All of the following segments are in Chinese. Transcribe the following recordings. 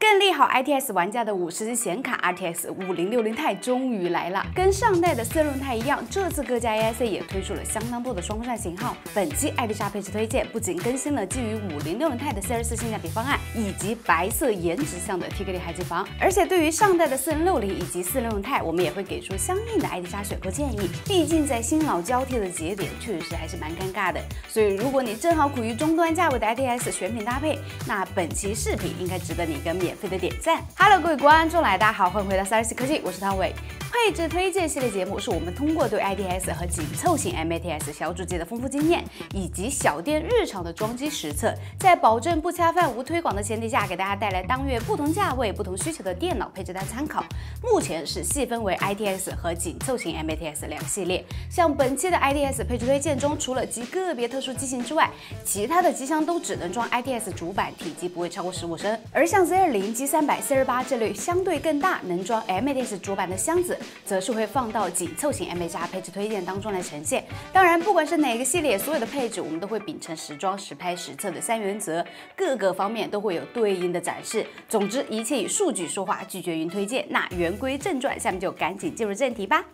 更利好 ITX 玩家的50G 显卡 RTX 5060 Ti 终于来了。跟上代的4轮态一样，这次各家 AIC 也推出了相当多的双风扇型号。本期艾丽莎配置推荐不仅更新了基于5060 Ti 的44性价比方案，以及白色颜值向的 TKD 海景房，而且对于上代的4060以及460 Ti， 我们也会给出相应的艾丽莎选购建议。毕竟在新老交替的节点，确实还是蛮尴尬的。所以如果你正好处于中端价位的 ITX 选品搭配，那本期视频应该值得你一个免费的点赞。Hello， 各位观众来，大家好，欢迎回到3RC科技，我是汤唯。配置推荐系列节目是我们通过对 ITX 和紧凑型 MATS 小主机的丰富经验，以及小店日常的装机实测，在保证不恰饭、无推广的前提下，给大家带来当月不同价位、不同需求的电脑配置单参考。目前是细分为 ITX 和紧凑型 MATS 两个系列。像本期的 ITX 配置推荐中，除了极个别特殊机型之外，其他的机箱都只能装 ITX 主板，体积不会超过15升。而像 Z20、G300、C28这类相对更大，能装 MATS 主板的箱子，则是会放到紧凑型 MA 加配置推荐当中来呈现。当然，不管是哪个系列，所有的配置我们都会秉承实装、实拍、实测的3原则，各个方面都会有对应的展示。总之，一切以数据说话，拒绝云推荐。那言归正传，下面就赶紧进入正题吧。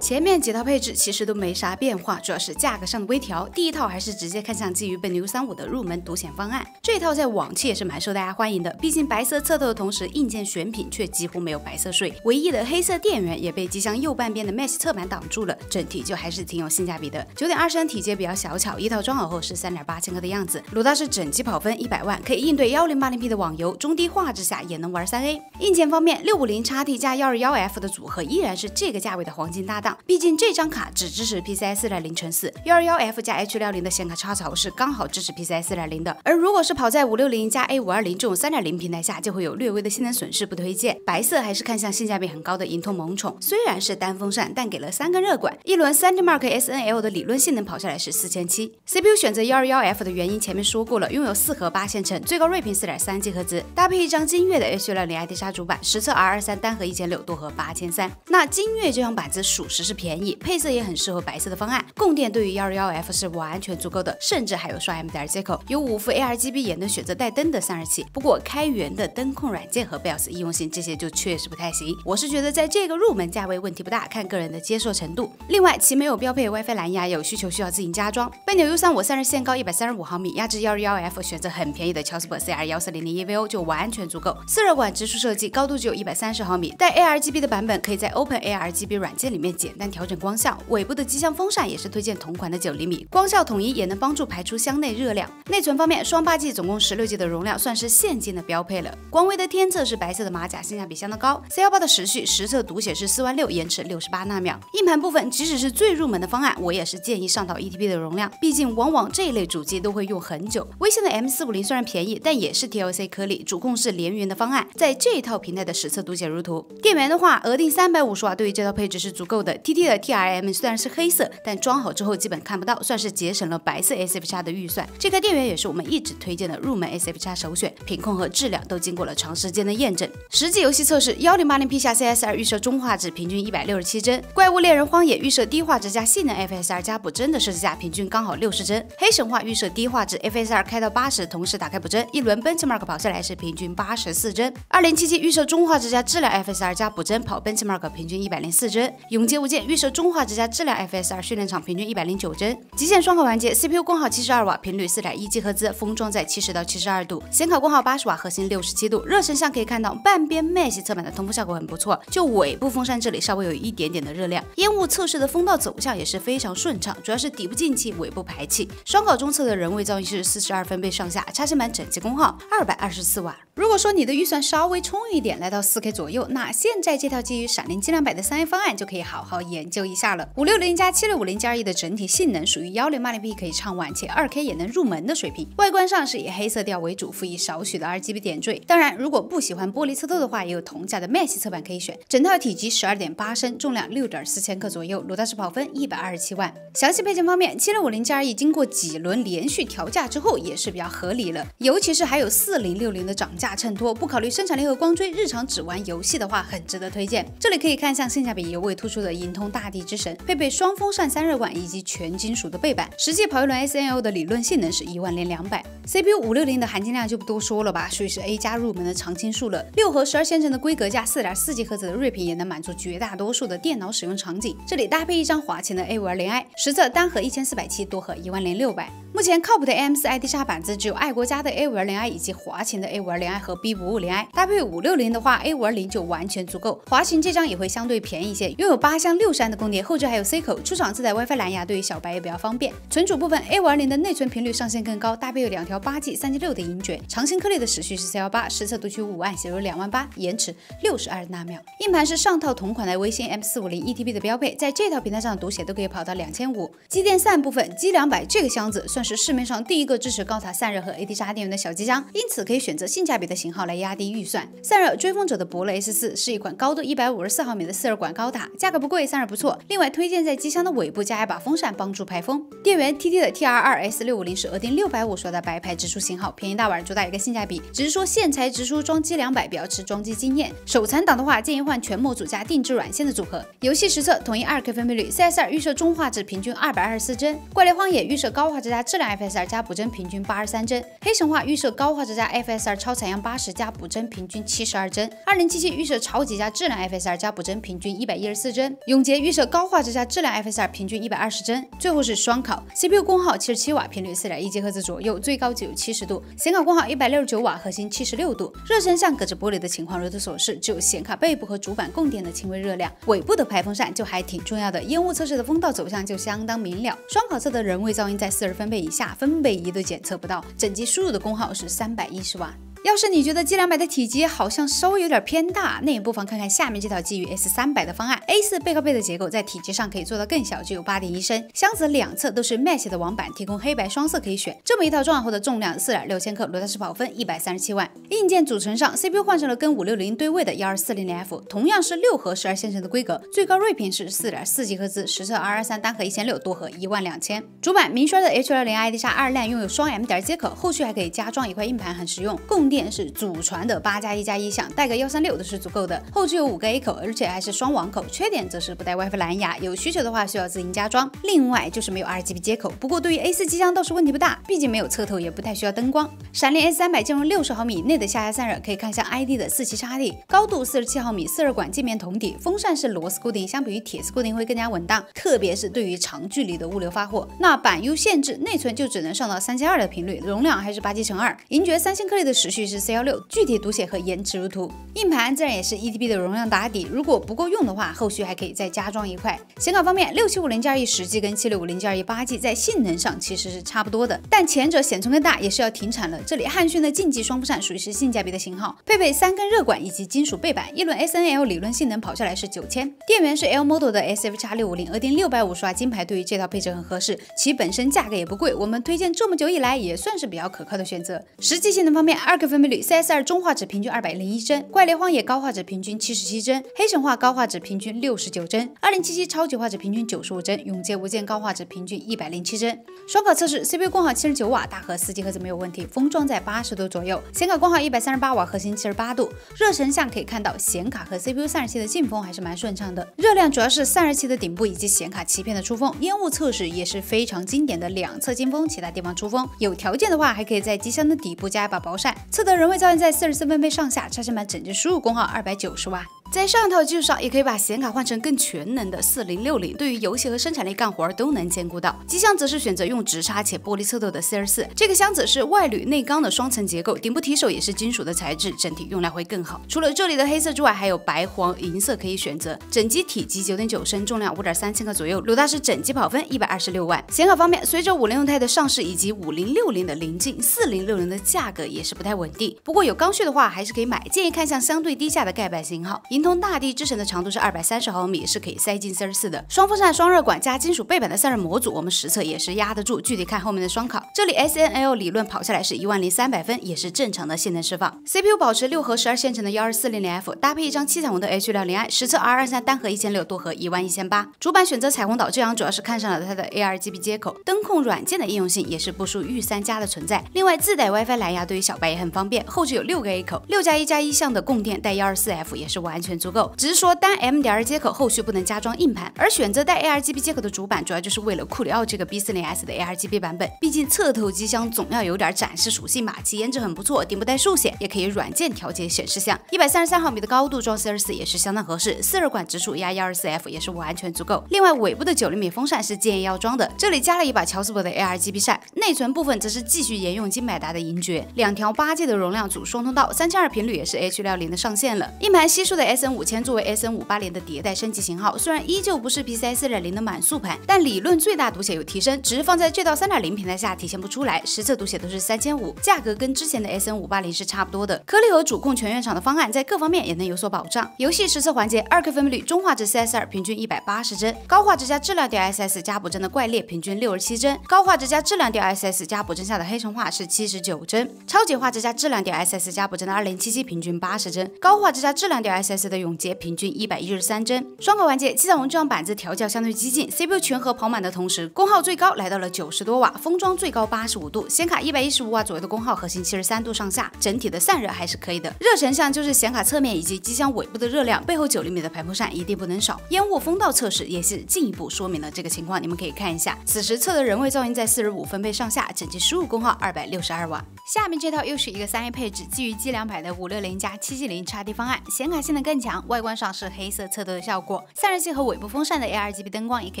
前面几套配置其实都没啥变化，主要是价格上的微调。第一套还是直接看向基于奔牛35的入门独显方案，这套在往期也是蛮受大家欢迎的。毕竟白色侧透的同时，硬件选品却几乎没有白色税，唯一的黑色电源也被机箱右半边的 Mesh 侧板挡住了，整体就还是挺有性价比的。9.2升体积比较小巧，一套装好后是3.8千克的样子。鲁大是整机跑分100万，可以应对 1080P 的网游，中低画质下也能玩3A。硬件方面，650XT 加 121F 的组合依然是这个价位的黄金搭档。毕竟这张卡只支持 PCI 4.0/4，121F 加 H60的显卡插槽是刚好支持 PCI 4.0的。而如果是跑在560加 A520这种3.0平台下，就会有略微的性能损失，不推荐。白色还是看向性价比很高的银通萌宠，虽然是单风扇，但给了3根热管，一轮3D Mark SNL 的理论性能跑下来是4700。CPU 选择 121F 的原因前面说过了，拥有4核8线程，最高睿频4.3GHz，搭配一张金越的 H60 艾迪莎主板，实测 R23单核1600，多核8300。那金越这张板子属实是便宜，配色也很适合白色的方案，供电对于 121F 是完全足够的，甚至还有双 MDR 接口，有5副 ARGB 也能选择带灯的散热器。不过开源的灯控软件和 BIOS 易用性这些就确实不太行。我是觉得在这个入门价位问题不大，看个人的接受程度。另外，其没有标配 WiFi 蓝牙，有需求需要自行加装。奔牛 U3 我散热线高135毫米，压制 121F 选择很便宜的乔斯伯 CR1400 EVO 就完全足够。四热管直出设计，高度只有130毫米，带 ARGB 的版本可以在 Open ARGB 软件里面简单调整光效。尾部的机箱风扇也是推荐同款的9厘米，光效统一也能帮助排出箱内热量。内存方面，双8G 总共16G 的容量算是现今的标配了。光威的天策是白色的马甲，性价比相当高。C18的时序实测读写是46000，延迟68纳秒。硬盘部分，即使是最入门的方案，我也是建议上到 1TB 的容量，毕竟往往这一类主机都会用很久。微星的 M450虽然便宜，但也是 TLC 颗粒，主控是联源的方案，在这一套平台的实测读写如图。电源的话，额定350瓦对于这套配置是足够的。TT 的 TRM 虽然是黑色，但装好之后基本看不到，算是节省了白色 SFX 的预算。这颗电源也是我们一直推荐的入门 SFX 首选，品控和质量都经过了长时间的验证。实际游戏测试 1080P 下 CS2 预设中画质，平均167帧；怪物猎人荒野预设低画质加性能 FSR 加补帧的设计下，平均刚好60帧；黑神话预设低画质 FSR 开到80，同时打开补帧，一轮 Benchmark 跑下来是平均84帧。2077预设中画质加质量 FSR 加补帧，跑 Benchmark 平均104帧。永劫无间预设中画质加质量 FSR 训练场平均109帧。极限双核完结 CPU 功耗72瓦，频率4.1GHz，封装在70到72度，显卡功耗80瓦，核心67度。热成像可以看到半边 Mesh 侧板的通风效果很不错，就尾部风扇这里稍微有一点点的热量。烟雾测试的风道走向也是非常顺畅，主要是底部进气，尾部排气。双考中测的人为噪音是42分贝上下，插线板整机功耗224瓦。如果说你的预算稍微充裕一点，来到4K 左右，那现在这套基于闪灵精良版的3A 方案就可以好好研究一下了。560加7650加2的整体性能属于 1080P 可以畅玩，且 2K 也能入门的水平。外观上是以黑色调为主，附以少许的 RGB 点缀。当然，如果不喜欢玻璃侧透的话，也有同价的 Mesh 侧板可以选。整套体积12.8升，重量6.4千克左右，鲁大师跑分127万。详细配件方面，7650加2经过几轮连续调价之后，也是比较合理了。尤其是还有4060的涨价。下衬托，不考虑生产力和光追，日常只玩游戏的话，很值得推荐。这里可以看向性价比尤为突出的银通大地之神，配备双风扇散热管以及全金属的背板，实际跑一轮 SNL 的理论性能是10200。CPU 560的含金量就不多说了吧，属于是 A 加入门的常青树了。6核12线程的规格加 4.4GHz 的睿频也能满足绝大多数的电脑使用场景。这里搭配一张华擎的 A520i， 实测单核1470，多核10600。目前靠谱的 AM4 ID 杀板子只有爱国家的 A520i 以及华擎的 A520i 和 B550i， 搭配560的话 A520 就完全足够。华擎这张也会相对便宜一些，拥有8箱60安的供电，后置还有 C 口，出厂自带 WiFi 蓝牙，对于小白也比较方便。存储部分 A520 的内存频率上限更高，搭配有2条8G 3G6的音卷，长芯颗粒的时序是418，实测读取5万，写入28000，延迟62纳秒。硬盘是上套同款的微星 M450 1TB 的标配，在这套平台上的读写都可以跑到2500。机电散部分 G200 这个箱子算是市面上第一个支持高塔散热和 AD 插电源的小机箱，因此可以选择性价比的型号来压低预算。散热追风者的伯乐 S4 是一款高度154毫米的4热管高塔，价格不贵，散热不错。另外推荐在机箱的尾部加一把风扇，帮助排风。电源 TT 的 TR2S650是额定650瓦的白牌直输型号，便宜大碗，主打一个性价比。只是说线材直输装机200，表持装机经验。手残党的话，建议换全模组加定制软线的组合。游戏实测统一 2K 分辨率 ，CS2 预设中画质平均224帧，怪猎荒野预设高画质加质量 FSR 加补帧平均83帧，黑神话预设高画质加 FSR 超采样80加补帧平均72帧，2077预设超级加质量 FSR 加补帧平均114帧，永劫预设高画质加质量 FSR 平均120帧。最后是双烤 ，CPU 功耗77瓦，频率4.1GHz 左右，最高只有70度；显卡功耗169瓦，核心76度。热成像隔着玻璃的情况如图所示，只有显卡背部和主板供电的轻微热量，尾部的排风扇就还挺重要的。烟雾测试的风道走向就相当明了。双烤侧的人为噪音在40分贝以下，分贝仪都检测不到。整机输入的功耗是310瓦。要是你觉得 G200 的体积好像稍微有点偏大，那也不妨看看下面这套基于 S300 的方案。A4 背靠背的结构在体积上可以做到更小，只有8.1升。箱子两侧都是 Mesh 的网板，提供黑白双色可以选。这么一套装好后的重量4.6千克，罗大师跑分137万。硬件组成上 ，CPU 换成了跟560对位的 1240F， 同样是6核12线程的规格，最高睿频是 4.4GHz， 实测223，单核1600，多核12000。主板明刷的 H220 ID 杀2 LAN 拥有双 M.2 接口，后续还可以加装一块硬盘，很实用。供电是祖传的8+1+1项，带个136都是足够的。后置有5个 A 口，而且还是双网口，缺点则是不带 WiFi 蓝牙，有需求的话需要自行加装。另外就是没有 RGB 接口，不过对于 A4 机箱倒是问题不大，毕竟没有侧透，也不太需要灯光。闪联 S300 兼容60毫米以内的下压散热，可以看向 ID 的4七插地，高度47毫米4热管镜面铜底，风扇是螺丝固定，相比于铁丝固定会更加稳当，特别是对于长距离的物流发货。那板 U 限制，内存就只能上到3200的频率，容量还是8G×2，银爵3星颗粒的时序是416，具体读写和延迟如图。硬盘自然也是 1TB 的容量打底，如果不够用的话，后续还可以再加装一块。显卡方面，6750G2E 10G 跟7650G2E 8G 在性能上其实是差不多的，但前者显存更大，也是要停产了。这里汉讯的竞技双风扇属于是性价比的型号，配备3根热管以及金属背板，一轮 SNL 理论性能跑下来是9000。电源是 L Model 的 SFX650，额定650瓦金牌，对于这套配置很合适，其本身价格也不贵，我们推荐这么久以来也算是比较可靠的选择。实际性能方面，2K 分辨率 CS2 中画质平均201帧，怪猎荒野高画质平均77帧，黑神话高画质平均69帧，2077超级画质平均95帧，永劫无间高画质平均107帧。双烤测试 CPU 功耗79瓦，大核4G没有问题，封装在80度左右，显卡功耗138瓦，核心78度。热成像可以看到显卡和 CPU 散热器的进风还是蛮顺畅的，热量主要是散热器的顶部以及显卡鳍片的出风。烟雾测试也是非常经典的两侧进风，其他地方出风。有条件的话，还可以在机箱的底部加一把薄扇。测得人为噪音在44分贝上下，插线板整机输入功耗290瓦。在上套基础上，也可以把显卡换成更全能的4060，对于游戏和生产力干活都能兼顾到。机箱则是选择用直插且玻璃侧透的 C24，这个箱子是外铝内钢的双层结构，顶部提手也是金属的材质，整体用料会更好。除了这里的黑色之外，还有白、黄、银色可以选择。整机体积9.9升，重量5.3千克左右，鲁大师整机跑分126万。显卡方面，随着5060钛的上市以及5060的临近，4060的价格也是不太稳定。不过有刚需的话，还是可以买，建议看向相对低价的盖板型号。平通大地之神的长度是230毫米，是可以塞进44的。双风扇、双热管加金属背板的散热模组，我们实测也是压得住，具体看后面的双考。这里 SNL 理论跑下来是10300分，也是正常的性能释放。CPU 保持6核12线程的12400F， 搭配一张七彩虹的 H60i， 实测 R23单核1600，多核11800。主板选择彩虹岛，这样主要是看上了它的 ARGB 接口，灯控软件的应用性也是不输御三家的存在。另外自带 WiFi 蓝牙，对于小白也很方便。后置有6个 A 口，6+1+1项的供电带124F 也是完全足够。只是说单 M.2 接口后续不能加装硬盘，而选择带 ARGB 接口的主板，主要就是为了库里奥这个 B40S 的 ARGB 版本。毕竟侧透机箱总要有点展示属性嘛，其颜值很不错，顶部带竖显，也可以软件调节显示项。133毫米的高度装 C24 也是相当合适，四热管直处压124F 也是完全足够。另外尾部的90厘米风扇是建议要装的，这里加了一把乔斯伯的 ARGB 扇。内存部分则是继续沿用金百达的银爵，2条8G 的容量组双通道，3200频率也是 H60的上限了。硬盘稀疏的 SN5000作为 SN580的迭代升级型号，虽然依旧不是 PCI 4.0的满速盘，但理论最大读写有提升，只是放在这道 3.0 平台下体现不出来。实测读写都是3500，价格跟之前的 SN580是差不多的。颗粒和主控全原厂的方案在各方面也能有所保障。游戏实测环节，2K 分辨率中画质 CS2 平均180帧，高画质加质量调 SS 加补帧的怪猎平均67帧，高画质加质量调 SS 加补帧下的黑神话是79帧，超级画质加质量调 SS 加补帧的2077平均80帧，高画质加质量调 SS 的永劫平均113帧。双考环节，七彩虹这张板子调教相对激进 ，CPU 全核跑满的同时，功耗最高来到了90多瓦，封装最高85度，显卡115瓦左右的功耗，核心73度上下，整体的散热还是可以的。热成像就是显卡侧面以及机箱尾部的热量，背后9厘米的排风扇一定不能少。烟雾风道测试也是进一步说明了这个情况，你们可以看一下，此时测的人为噪音在45分贝上下，整机输入功耗262瓦。下面这套又是一个3A 配置，基于 G200的560加770 XT 方案，显卡性能更强，外观上是黑色侧透的效果。散热器和尾部风扇的 ARGB 灯光也可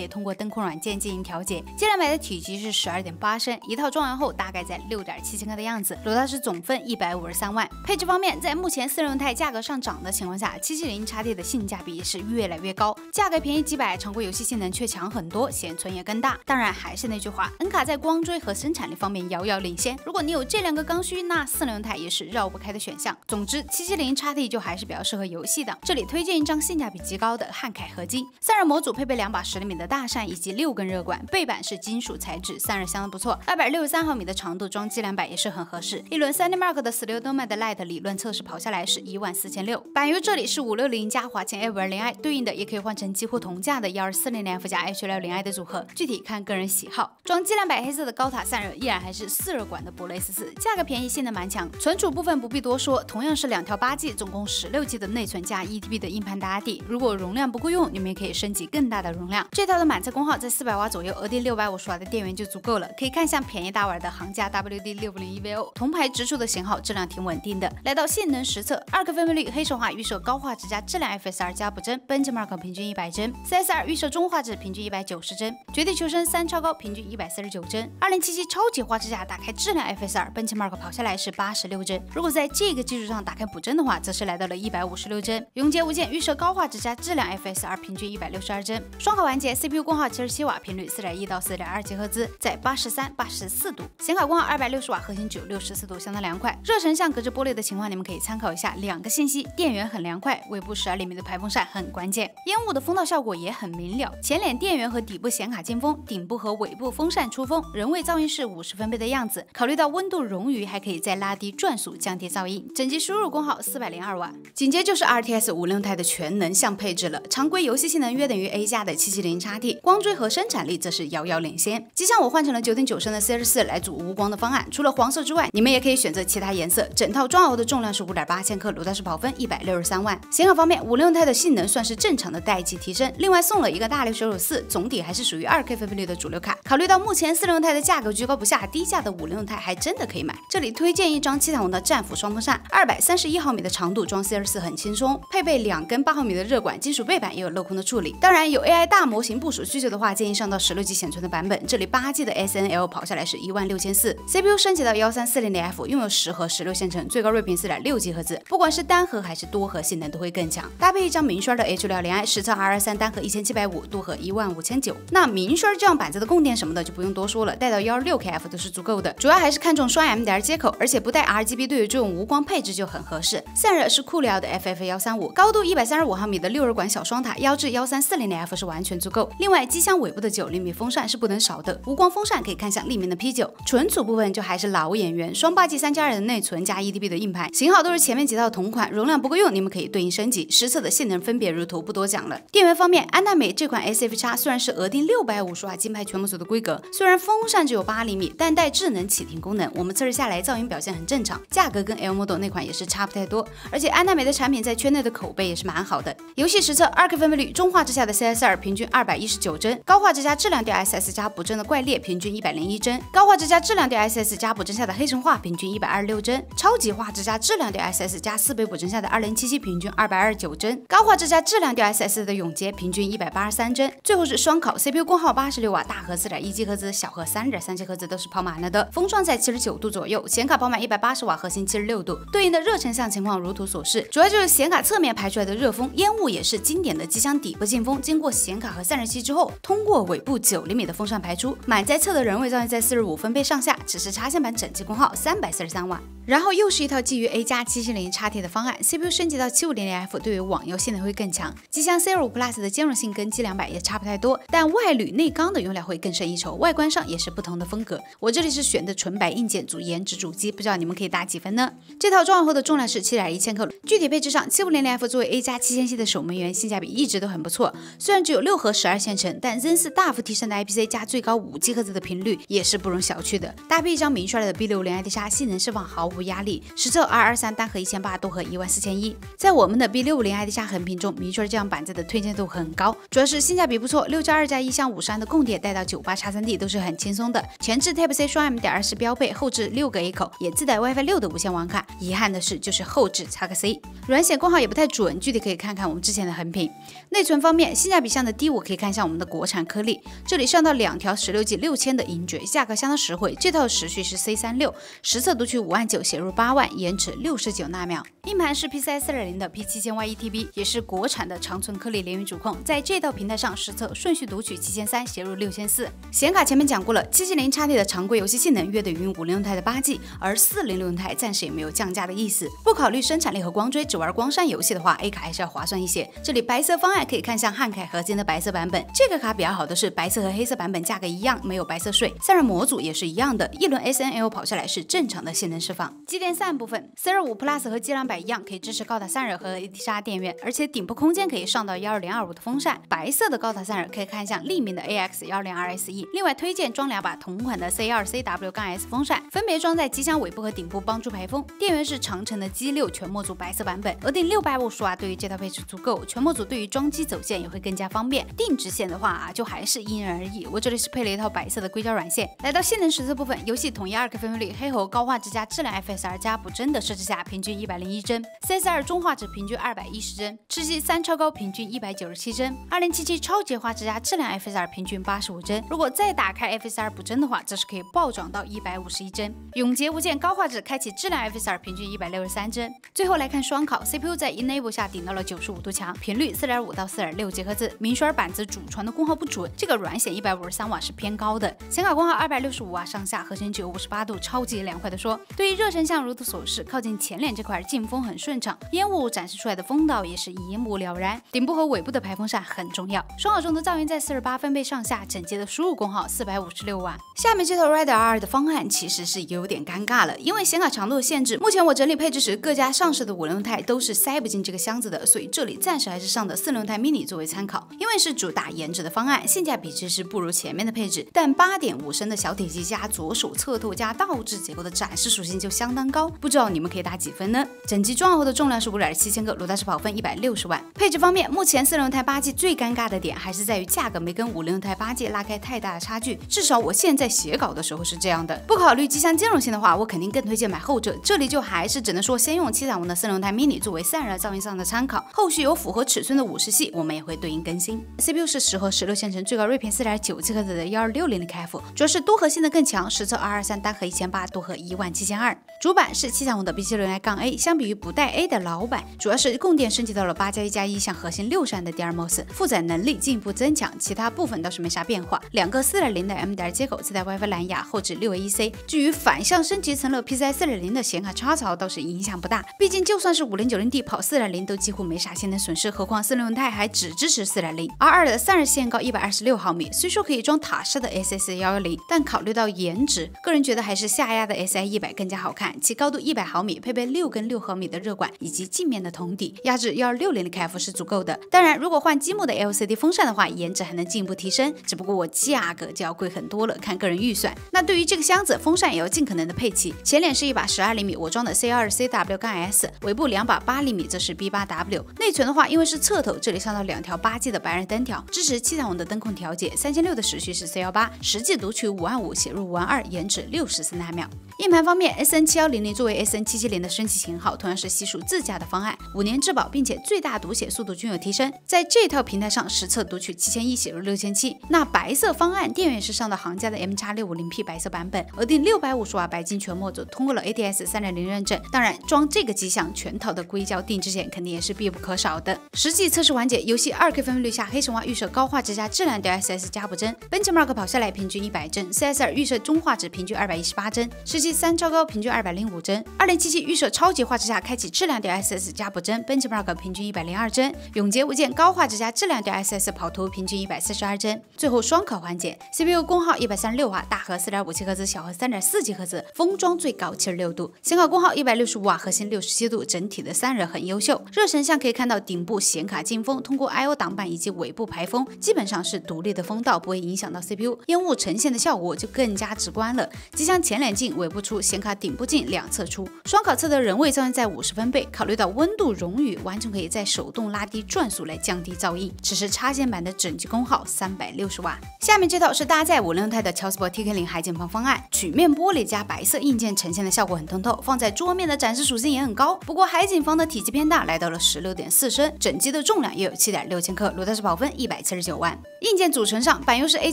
以通过灯控软件进行调节。G200的体积是12.8升，一套装完后大概在6.7千克的样子，裸大师总分153万。配置方面，在目前四轮胎价格上涨的情况下，770 XT 的性价比也是越来越高，价格便宜几百，常规游戏性能却强很多，显存也更大。当然还是那句话，恩卡在光追和生产力方面遥遥领先，如果你有这2个刚需，那四轮胎也是绕不开的选项。总之770 XT 就还是比较适合游戏的。这里推荐一张性价比极高的汉凯合金，散热模组配备2把10厘米的大扇以及6根热管，背板是金属材质，散热相当不错。263毫米的长度装G200也是很合适。一轮 3D Mark 的16 Nomad Lite 理论测试跑下来是14600，板油这里是560加华擎 A520i， 对应的也可以换成几乎同价的12400F 加 H60i 的组合，具体看个人喜好。装G200黑色的高塔散热依然还是4热管的博雷斯4，价格便宜，性能蛮强。存储部分不必多说，同样是2条8G，总共16G 的内存加 1TB 的硬盘打底，如果容量不够用，你们也可以升级更大的容量。这套的满测功耗在400瓦左右，额定650瓦的电源就足够了。可以看向便宜大碗的行家 WD601VO， 铜牌直处的型号，质量挺稳定的。来到性能实测，2K 分辨率黑神话预设高画质加质量 FSR 加补帧 ，Benchmark 平均100帧 ，CS2 预设中画质平均190帧，绝地求生3超高平均149帧，2077超级画质下打开质量 FSR Benchmark 跑下来是86帧。如果在这个基础上打开补帧的话，则是来到了156帧。永劫无间预设高画质加质量 FSR 平均162帧。双考完结 ，CPU 功耗77瓦，频率4.1到4.27赫兹，在83、84度。显卡功耗260瓦，核心9 64度，相当凉快。热成像隔着玻璃的情况，你们可以参考一下2个信息：电源很凉快，尾部12厘米的排风扇很关键。烟雾的风道效果也很明了，前脸电源和底部显卡进风，顶部和尾部风扇出风，人为噪音是50分贝的样子。考虑到温度冗余，还可以再拉低转速，降低噪音。整机输入功耗402瓦。紧接就是 RTX 560钛的全能项配置了，常规游戏性能约等于 A 加的770 XT， 光追和生产力则是遥遥领先。机箱我换成了 9.9 升的 C24 来组无光的方案，除了黄色之外，你们也可以选择其他颜色。整套装熬的重量是5.8千克，裸大师跑分163万。显卡方面，560钛的性能算是正常的代际提升，另外送了一个大力水手4，总体还是属于2K 分辨率的主流卡。考虑到目前460钛的价格居高不下，低价的560钛还真的可以买。这里推荐一张七彩虹的战斧双风扇，231毫米的长度装 C24 很轻松，配备2根8毫米的热管，金属背板也有镂空的处理。当然有 AI 大模型部署需求的话，建议上到16G 显存的版本。这里8G 的 SNL 跑下来是16400，CPU 升级到13400F， 拥有10核16线程，最高睿频4.6 赫兹，不管是单核还是多核性能都会更强。搭配一张明轩的 H60i， 实测 R23单核1750，多核15900。那明轩这样板子的供电什么的就不用多说了，带到 16KF 都是足够的。主要还是看重双 M.2 接口，而且不带 RGB 对于这种无光配置就很合适。散热是库里奥的 FF13 235，高度135毫米的6日管小双塔，腰置 1340F 是完全足够。另外，机箱尾部的90厘米风扇是不能少的，无光风扇可以看向立面的 P9。存储部分就还是老演员，双8G 3+2的内存加 1TB 的硬盘，型号都是前面几套同款，容量不够用，你们可以对应升级。实测的性能分别如图，不多讲了。电源方面，安踏美这款 SFX 虽然是额定650瓦金牌全模组的规格，虽然风扇只有8厘米，但带智能启停功能，我们测试下来噪音表现很正常，价格跟 L Model 那款也是差不太多，而且安踏美的产品在圈内的口碑也是蛮好的。游戏实测 2K 分辨率，中画质下的 CS2 平均219帧，高画质加质量DLSS 加补帧的怪猎平均101帧，高画质加质量DLSS 加补帧下的黑神话平均126帧，超级画质加质量DLSS 加4倍补帧下的2077平均229帧，高画质加质量DLSS 的永劫平均183帧。最后是双烤 CPU 功耗86瓦，大核4.1GHz，小核3.3GHz都是跑满了的，风霜在79度左右，显卡跑满180瓦，核心76度，对应的热成像情况如图所示，主要就是显卡侧面排出来的热风，烟雾也是经典的机箱底部进风，经过显卡和散热器之后，通过尾部9厘米的风扇排出，满载侧的人位噪音在45分贝上下，只是插线板整机功耗343瓦。然后又是一套基于 A+770 XT 的方案 ，CPU 升级到750F， 对于网游性能会更强。机箱 C25 Plus 的兼容性跟 G200也差不太多，但外铝内钢的用料会更胜一筹，外观上也是不同的风格。我这里是选的纯白硬件组颜值主机，不知道你们可以打几分呢？这套装完后的重量是7.1千克，具体配置上 750F 作为 A+7000系的守门员，性价比一直都很不错。虽然只有6核12线程，但 Zen 4大幅提升的 IPC 加最高5GHz 的频率也是不容小觑的。搭配一张明刷的 B60 ID 叉，性能释放毫无压力。实测223单核1800，多核14100。在我们的 B650 ID 叉横屏中，明确这样板子的推荐度很高，主要是性价比不错，6+2+1箱50安的供电带到98插3D 都是很轻松的。前置 Type C 双 M.2 标配，后置6个 A 口，也自带 WiFi 6的无线网卡。遗憾的是，就是后置插个 C， 软显功耗也不太准，具体可以看看我们之前的横屏。内存方面，性价比上的第5可以看向我们的国产颗粒，这里上到2条16G 6000的银爵，价格相当实惠。这套时序是 C36， 实测读取59000，写入8万，延迟69纳秒。硬盘是 PCI 4.0的 P7000Y 1TB， 也是国产的长存颗粒联运主控，在这道平台上实测顺序读取7300，写入6400。显卡前面讲过了，770 XT 的常规游戏性能约等于506台的8G， 而406台暂时也没有降价的意思。不考虑生产力和光追，只玩光山游戏的话 ，A 卡还是要划算一些。这里白色方案可以看向汉凯合金的白色版本，这个卡比较好的是白色和黑色版本价格一样，没有白色税，散热模组也是一样的，一轮 SNL 跑下来是正常的性能释放。机电散部分 ，C25 Plus 和 G200一样，可以支持高塔散热和 AD 叉电源，而且顶部空间可以上到12025的风扇。白色的高塔散热可以看向立面的 AX102SE。另外推荐装2把同款的 C2CW-S 风扇，分别装在机箱尾部和顶部，帮助排风。电源是长城的 G6全模组白色版本，额定650瓦，对于这套配置足够。全模组对于装机走线也会更加方便。定制线的话就还是因人而异。我这里是配了一套白色的硅胶软线。来到性能实测部分，游戏统一2K 分辨率，黑猴高画质加质量 FSR 加补帧的设置下，平均101帧；CS2 中画质平均210帧；吃鸡3超高平均197帧；2077超级画质加质量 FSR 平均85帧。如果再打开 FSR 补帧的话，这是可以暴涨到151帧。永劫无间高画质开启质量 FSR 平均163帧。最后来看双烤 ，CPU 在 Enable 下顶到了95度强，频率4.5到4.6GHz。明宣板子主传的功耗不准，这个软显153瓦是偏高的，显卡功耗265瓦上下，核心只有58度，超级凉快的说。对于热成像如图所示，靠近前脸这块进风很顺畅，烟雾展示出来的风道也是一目了然。顶部和尾部的排风扇很重要，双烤中的噪音在48分贝上下，整机的输入功耗456瓦。下面这套 Rider R 的方案其实是有点尴尬了，因为显卡长度的限制，目前我整理配置时各家上市的506钛都是塞不进这个箱子的，所以这里暂时还是上的406钛 mini 作为参考。因为是主打颜值的方案，性价比其实不如前面的配置，但8.5升的小体积加左手侧透加倒置结构的展示属性就相当高，不知道你们可以打几分呢？整机装好后的重量是5.7千克，裸大师跑分160万。配置方面，目前406钛8G 最尴尬的点还是在于价格没跟506钛8G 拉开太大的差距，至少我现在写稿的时候是这样的。不考虑机箱兼容性的话，我肯定更推荐买后者。这里就还是只能说先用730的406钛 mini 作为散热噪音上的参考，后续有符合尺寸的50系，我们也会对应更新。CPU 是10核16线程，最高睿频4.9GHz 的1260KF，主要是多核性能更强，实测223单核1800，多核17200。主板是730的 B760i-A， 相比于不带 A 的老板，主要是供电升级到了8+1+1，向核心60安的 DRMOS， 负载能力进一步增强，其他部分倒是没啥变化。2个4.0的 M.2 接口，自带 WiFi 蓝牙，后置6A1C。至于反向升级成了 PCI 4.0的显卡插槽，倒是影响不大，毕竟就算是5090D 跑考 4.0 都几乎没啥性能损失，何况4轮胎还只支持 4.0。R2 的散热线高126毫米，虽说可以装塔式的 SS110， 但考虑到颜值，个人觉得还是下压的 SI100 更加好看。其高度100毫米，配备6根6毫米的热管以及镜面的铜底，压制1260的 kF 是足够的。当然，如果换积木的 LCD 风扇的话，颜值还能进一步提升，只不过价格就要贵很多了，看个人预算。那对于这个箱子，风扇也要尽可能的配齐。前脸是一把12厘米我装的 C2CW-S， 尾部2把8厘米则是 B8W。内存的话，因为是侧头，这里上到2条8G 的白热灯条，支持7.5的灯控调节，3600的时序是 C18， 实际读取5.5万，写入5.2万，延迟64纳秒。硬盘方面 ，SN7100 作为 SN770 的升级型号，同样是悉数自家的方案，5年质保，并且最大读写速度均有提升。在这套平台上实测读取7001，写入6700。那白色方案电源也是上到行家的 MX650P 白色版本，额定650瓦白金全模组，通过了 ATS 3.0认证。当然，装这个机箱全套的硅胶定制件肯定也是必不可少的。实际测试环节，游戏2K 分辨率下，黑神话预设高画质加质量 DLSS 加补帧 ，Benchmark 跑下来平均100帧 ，CS2 预设中画质平均218帧，实际3超高平均205帧，2077预设超级画质下开启质量 DLSS 加补帧 ，Benchmark 平均102帧，永劫无间高画质加质量 DLSS 跑图平均142帧。最后双烤环节 ，CPU 功耗136瓦，大核4.57赫兹，小核3.4赫兹，封装最高76度，显卡功耗165瓦，核心67度，整体的散热很优秀。热成像可以看到顶部显卡进风，通过 I/O 挡板以及尾部排风，基本上是独立的风道，不会影响到 CPU， 烟雾呈现的效果就更加直观了。机箱前脸镜、尾部出，显卡顶部镜两侧出。双烤侧的人位噪音在50分贝，考虑到温度熔雨，完全可以在手动拉低转速来降低噪音。只是插线板的整机功耗360瓦。下面这套是搭载560钛的乔斯伯 TK0 海键盘方案，曲面玻璃加白色硬件呈现的效果很通透，放在桌面的展示属性也很高。不过海景房的体积偏大，来到了16.4升，整机的重量也有7.6千克，裸踏实跑分179万。硬件组成上，版又是 A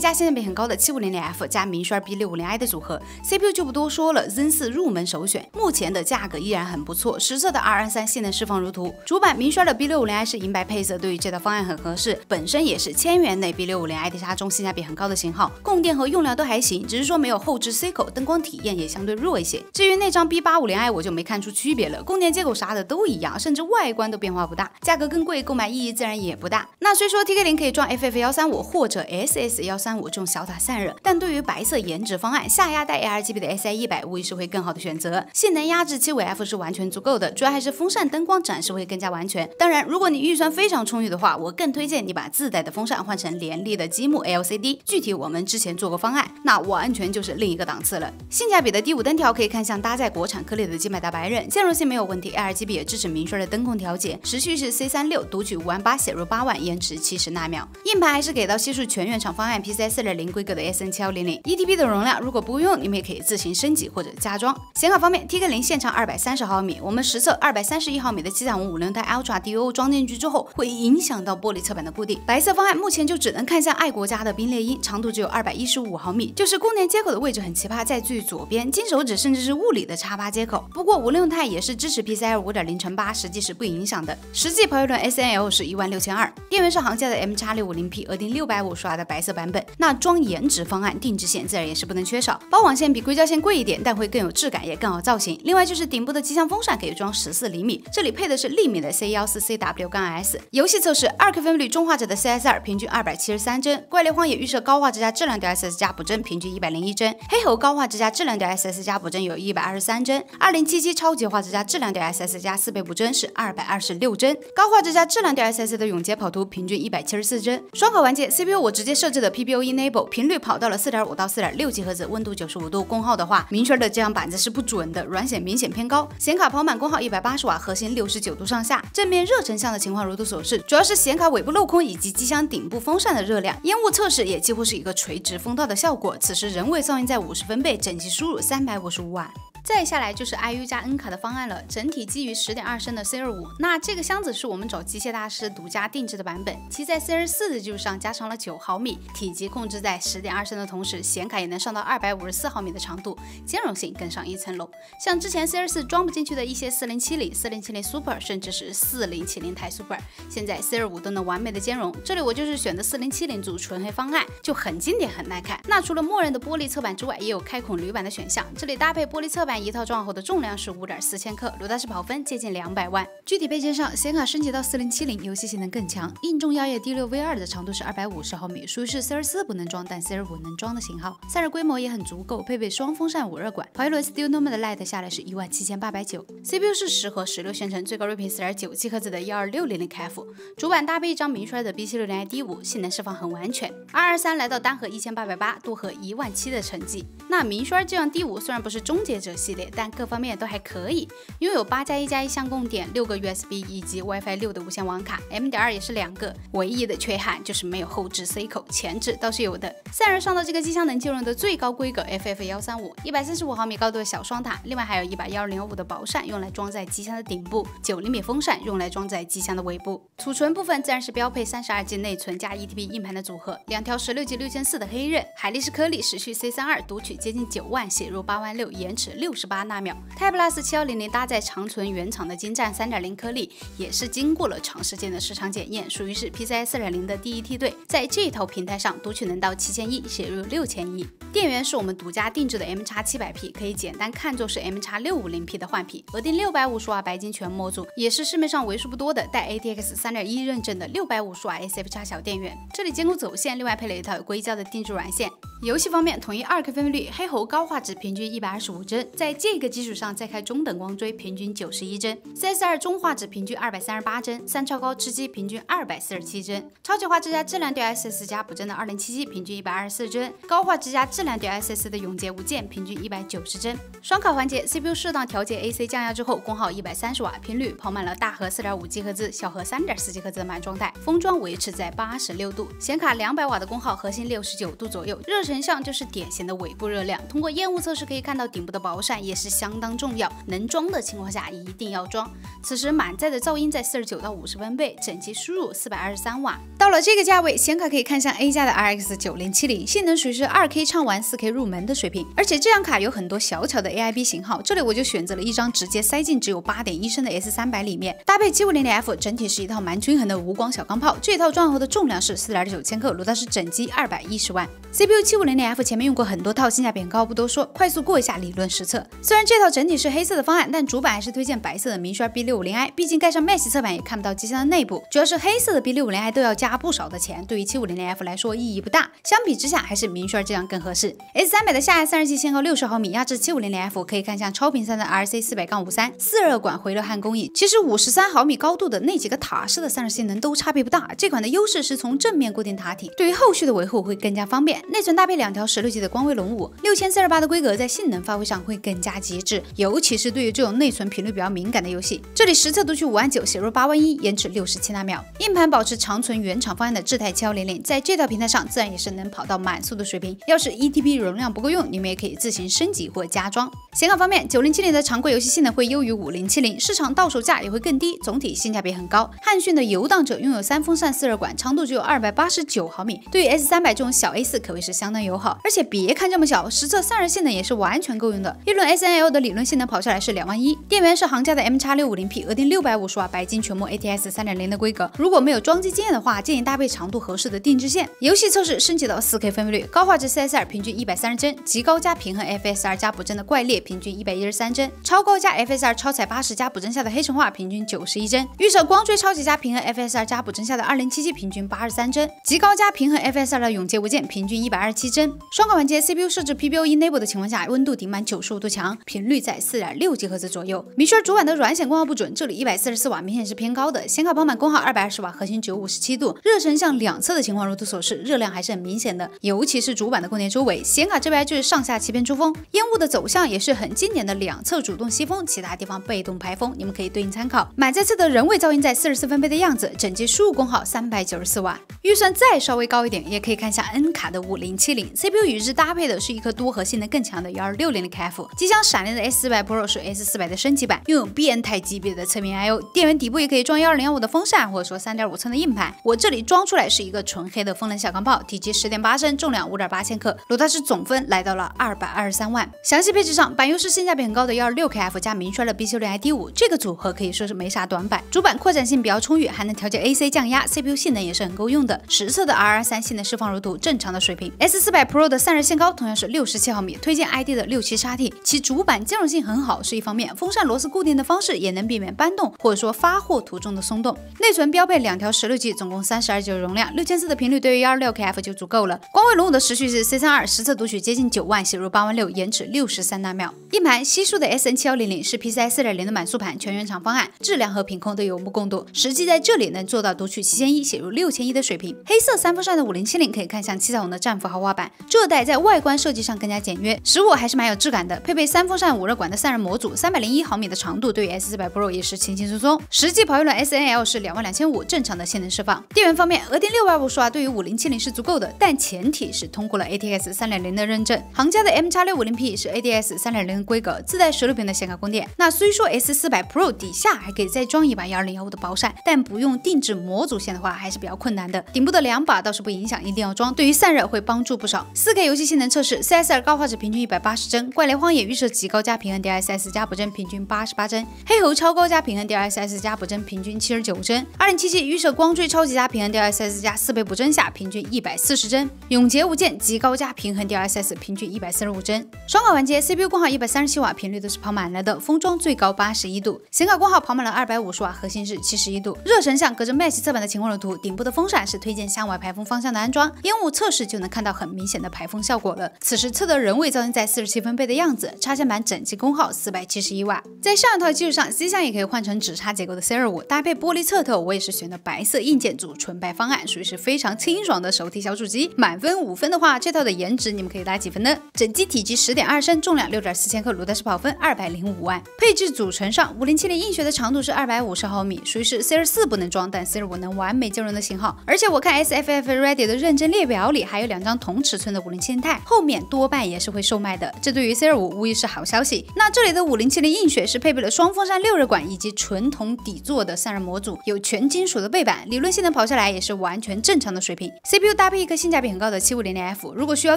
加性价比很高的7500F 加明轩 B650i 的组合 ，CPU 就不多说了 ，Zen 4入门首选，目前的价格依然很不错，实测的 R13性能释放如图。主板明轩的 B650i 是银白配色，对于这套方案很合适，本身也是1000元内 B650i 的家中性价比很高的型号，供电和用料都还行，只是说没有后置 C 口，灯光体验也相对弱一些。至于那张 B850i 我就没看出区别了，供电接口啥的都一样，甚至外观都变化不大，价格更贵，购买意义自然也不大。那虽说 TK0 可以装 FF135或者 SS135这种小塔散热，但对于白色颜值方案，下压带 ARGB 的 SI100无疑是会更好的选择，性能压制 7V-F 是完全足够的，主要还是风扇灯光展示会更加完全。当然，如果你预算非常充裕的话，我更推荐你把自带的风扇换成联力的积木 LCD， 具体我们之前做过方案，那完全就是另一个档次了。性价比的第5灯条可以看向搭载国产颗粒的金百达白刃，兼容性没有问题 ，ARGB 也支持明轩的灯控调节，时序是 C36， 读取5.8万，写入8万，延迟70纳秒。硬盘还是给到悉数全原厂方案 PCI 4.0规格的 SN7100，1TB 的容量，如果不用，你们也可以自行升级或者加装。显卡方面 ，TK0 现场230毫米，我们实测231毫米的7.550钛 Ultra DUO 装进去之后，会影响到玻璃侧板的固定。白色方案目前就只能看向爱国家的冰猎鹰，长度只有215毫米，就是供电接口的位置很奇葩，在最左边，金手指甚至是物理的X8接口。不过560钛也是支持 PCI 5.0×8，实际是不影响的。实际跑一轮 SNL 是16200，电源是行家的 MX650P， 额定650瓦的白色版本。那装颜值方案，定制线自然也是不能缺少，包网线比硅胶线贵一点，但会更有质感，也更好造型。另外就是顶部的机箱风扇可以装14厘米，这里配的是利米的 C14CW-S。游戏测试2K 分辨率中画质的 CS2 平均273帧，怪猎荒野预设高画质加质量 DLSS 加补帧平均101帧，黑猴高画质加质量 DLSS 加补帧有123帧，2077超级画质加质量 DLSS 加4倍补帧是226帧，高画质加质量 DLSS 的永劫跑图平均174帧。双烤环节 CPU 我直接设置的 PBO Enable， 频率跑到了4.5到4.6 赫兹，温度95度，功耗的话，明轩的这样板子是不准的，软显明显偏高。显卡跑满功耗180瓦，核心69度上下。正面热成像的情况如图所示，主要是显卡尾部镂空以及机箱顶部风扇的热量。烟雾测试也几乎是一个垂直风道的效果，此时人位噪音在50分贝，整机输入355瓦。再下来就是 IU 加 N 卡的方案了，整体基于10.2升的 C25。那这个箱子是我们找机械大师独家定制的版本，其在 C24 的基础上加长了9毫米，体积控制在10.2升的同时，显卡也能上到254毫米的长度，兼容性更上一层楼。像之前 C24 装不进去的一些4070、4070 Super， 甚至是4070 钛 Super， 现在 C25 都能完美的兼容。这里我就是选的4070组纯黑方案，就很经典很耐看。那除了默认的玻璃侧板之外，也有开孔铝板的选项，这里搭配玻璃侧板版一套装好后的重量是5.4千克，卢大师跑分接近200万。具体配件上，显卡升级到4070，游戏性能更强。硬重药业 D6V2 的长度是250毫米，属于是 C24 不能装但 C25 能装的型号。散热规模也很足够，配备双风扇5热管。跑一轮 Steel Nomad 的 Lite 下来是17890。CPU 是10核16线程，最高睿频4.9G 赫兹的12600KF。主板搭配一张明衰的 B760i D5，性能释放很完全。223来到单核1880，多核17000的成绩。那明衰这样 D5 虽然不是终结者系列，但各方面都还可以，拥有8+1+1相供点、6个 USB 以及 WiFi 6的无线网卡 ，M.2 也是2个。唯一的缺憾就是没有后置 C 口，前置倒是有的。散热上的这个机箱能兼容的最高规格 FF135，135毫米高度的小双塔，另外还有一把12005的薄扇用来装在机箱的顶部，9厘米风扇用来装在机箱的尾部。储存部分自然是标配32G 内存加 1TB 硬盘的组合，2条16G 6400的黑刃，海力士颗粒时序 C32，读取接近9万，写入86000，延迟68纳秒。Type-Plus 7100搭载长存原厂的精湛3.0颗粒，也是经过了长时间的市场检验，属于是 PCI 4.0的第一梯队，在这套平台上读取能到7000，写入6000。电源是我们独家定制的 MX700P， 可以简单看作是 MX650P 的换皮，额定650瓦白金全模组，也是市面上为数不多的带 ATX 3.1认证的650瓦 SF 插小电源。这里兼顾走线，另外配了一套有硅胶的定制软线。游戏方面，统一2K 分辨率，黑猴高画质平均125帧，在这个基础上再开中等光追，平均91帧 ；CS2 中画质平均238帧，3超高吃鸡平均247帧，超级画质加质量对 SS 加补帧的2077平均124帧，高画质加质量对 SS 的永劫无间平均190帧。双卡环节 ，CPU 适当调节 AC 降压之后，功耗130瓦，频率跑满了大核4.5G 赫兹、小核3.4G 赫兹的满状态，封装维持在86度，显卡200瓦的功耗，核心69度左右，热成像就是典型的尾部热量。通过烟雾测试可以看到，顶部的薄扇也是相当重要，能装的情况下一定要装。此时满载的噪音在49到50分贝，整机输入423瓦。到了这个价位，显卡可以看向 A 加的 RX 9070，性能属于是 2K 畅玩、4K 入门的水平。而且这张卡有很多小巧的 AIB 型号，这里我就选择了一张直接塞进只有8.1升的 S300里面，搭配750F，整体是一套蛮均衡的无光小钢炮。这套装后的重量是4.9千克，卢大师整机210万。CPU 750F 前面用过很多套，性价比很高，不多说，快速过一下理论实测。虽然这套整体是黑色的方案，但主板还是推荐白色的明衰 B650i， 毕竟盖上 Mesh 侧板也看不到机箱的内部。主要是黑色的 B650i 都要加不少的钱，对于750F 来说意义不大。相比之下，还是明衰这样更合适。S300 的下压30G 限高60毫米，压制750F， 可以看向超频3的 RC400-53， 4热管回流焊工艺。其实53毫米高度的那几个塔式的散热性能都差别不大，这款的优势是从正面固定塔体，对于后续的维护会更加方便。内存搭配2条16G 的光辉龙5，6428的规格在性能发挥上会更加极致，尤其是对于这种内存频率比较敏感的游戏。这里实测读取59000，写入81000，延迟67纳秒。硬盘保持长存原厂方案的智泰7100，在这套平台上自然也是能跑到满速的水平。要是 1TB 容量不够用，你们也可以自行升级或加装。显卡方面，9070的常规游戏性能会优于5070，市场到手价也会更低，总体性价比很高。汉讯的游荡者拥有3风扇4热管，长度只有289毫米，对于 S300 这种小 A4 可谓是相当友好。而且别看这么小，实测散热性能也是完全够用的。一轮 SNL 的理论性能跑下来是21000，电源是行家的 MX650P， 额定650瓦白金全模 ATX 3.0的规格。如果没有装机经验的话，建议搭配长度合适的定制线。游戏测试升级到 4K 分辨率，高画质 CS2 平均130帧，极高加平衡 FSR 加补帧的怪猎平均113帧，超高加 FSR 超采80加补帧下的黑神话平均91帧，预设光追超级加平衡 FSR 加补帧下的2077平均83帧，极高加平衡 FSR 的永劫无间平均127帧。双卡环节 CPU 设置 PBO Enable 的情况下，温度顶满95度强，频率在 4.6G 赫兹左右。明衰主板的软显功耗不准，这里144瓦明显是偏高的。显卡跑满功耗220瓦，核心只有57度，热成像两侧的情况如图所示，热量还是很明显的，尤其是主板的供电周围。显卡这边就是上下齐边出风，烟雾的走向也是很经典的两侧主动吸风，其他地方被动排风，你们可以对应参考。满载侧的人为噪音在44分贝的样子，整机输入功耗394瓦。预算再稍微高一点，也可以看一下 N 卡的5070 CPU 与之搭配的是一颗多核性能更强的12600KF， 机箱闪亮的 S400 Pro 是 S400的升级版，拥有变态级别的侧面 I/O， 电源底部也可以装1205的风扇，或者说3.5寸的硬盘。我这里装出来是一个纯黑的风能小钢炮，体积10.8升，重量5.8千克，卢大师总分来到了223万。详细配置上，版优是性价比很高的126KF 加明衰的 B760i D5， 这个组合可以说是没啥短板。主板扩展性比较充裕，还能调节 AC 降压， CPU 性能也是很够用的。实测的 RR3 性能释放如图，正常的水平。S4 S400 Pro 的散热线高同样是67毫米，推荐 ID 的 67XT， 其主板兼容性很好是一方面，风扇螺丝固定的方式也能避免搬动或者说发货途中的松动。内存标配2条16G， 总共32G 的容量，6400的频率对于 126KF 就足够了。光辉龙5的时序是 C32， 实测读取接近9万，写入86000，延迟63纳秒。硬盘西数的 SN7100是 PCI 4.0 的满速盘，全原厂方案，质量和品控都有目共睹，实际在这里能做到读取7100，写入6100的水平。黑色三风扇的5070可以看向七彩虹的战斧豪华版，这代在外观设计上更加简约，实物还是蛮有质感的。配备三风扇5热管的散热模组，301毫米的长度对于 S400 Pro 也是轻轻松松。实际跑一轮 SNL 是22500，正常的性能释放。电源方面，额定625瓦对于5070是足够的，但前提是通过了 ATX 3.0的认证。行家的 M.650P 是 ADS 3.0的规格，自带16屏的显卡供电。那虽说 S400 Pro 底下还可以再装一把1205的薄扇，但不用定制模组线的话还是比较困难的。顶部的2把倒是不影响，一定要装，对于散热会帮助不少。4K 游戏性能测试 ，CS2 高画质平均180帧，怪猎荒野预设极高加平衡 DLSS 加补帧平均88帧，黑猴超高加平衡 DLSS 加补帧平均79帧，2.7G 预设光追超级加平衡 DLSS 加4倍补帧下平均140帧，永劫无间极高加平衡 DLSS 平均145帧。双卡环节 CPU 功耗137瓦，频率都是跑满了的，封装最高81度，显卡功耗跑满了250瓦，核心是71度。热成像隔着 Match 侧板的情况热图，顶部的风扇是推荐向外排风方向的安装，烟雾测试就能看到很明显的排风效果了。此时测得人为噪音在47分贝的样子，插线板整机功耗471瓦。在上一套基础上 ，C 箱也可以换成直插结构的 C25， 搭配玻璃侧透，我也是选的白色硬件组纯白方案，属于是非常清爽的手提小主机。满分5分的话，这套的颜值你们可以打几分呢？整机体积10.2升，重量6.4千克，卤蛋式跑分205万。配置组成上，5070硬血的长度是250毫米，属于是 C24 不能装，但 C25 能完美兼容的型号。而且我看 SFF Ready 的认证列表里还有2张同尺寸的5070 钛，后面多半也是会售卖的，这对于 C25 无疑是好消息。那这里的5070硬血是配备了双风扇6热管以及纯铜底座的散热模组，有全金属的背板，理论性能跑下来也是完全正常的水平。CPU 搭配一颗性价比很高的7500F， 如果需要